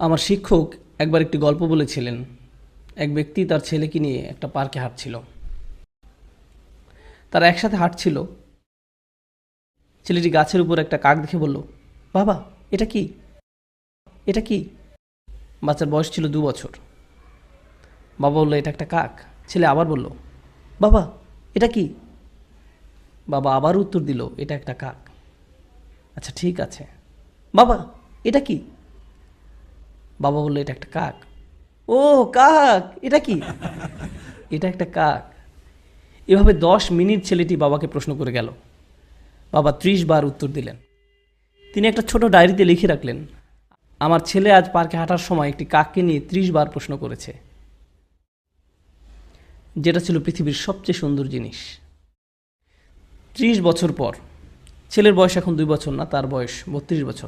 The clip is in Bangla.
আমার শিক্ষক একবার একটি গল্প বলেছিলেন। এক ব্যক্তি তার ছেলেকে নিয়ে একটা পার্কে হাঁটছিল। তারা একসাথে হাঁটছিল। ছেলেটি গাছের উপর একটা কাক দেখে বলল, বাবা, এটা কি? এটা কি? বাচ্চার বয়স ছিল 2 বছর। বাবা বলল, এটা একটা কাক। ছেলে আবার বলল, বাবা, এটা কি? বাবা আবার উত্তর দিল, এটা একটা কাক। আচ্ছা, ঠিক আছে। বাবা, এটা কি? বাবা বলল, এটা একটা কাক। ও, কাক! এটা কি? এটা একটা কাক। এভাবে 10 মিনিট ছেলেটি বাবাকে প্রশ্ন করে গেল। বাবা 30 বার উত্তর দিলেন। তিনি একটা ছোট ডায়েরিতে লিখে রাখলেন, আমার ছেলে আজ পার্কে হাঁটার সময় একটি কাককে নিয়ে 30 বার প্রশ্ন করেছে, যেটা ছিল পৃথিবীর সবচেয়ে সুন্দর জিনিস। 30 বছর পর ছেলের বয়স এখন 2 বছর না, তার বয়স 32 বছর।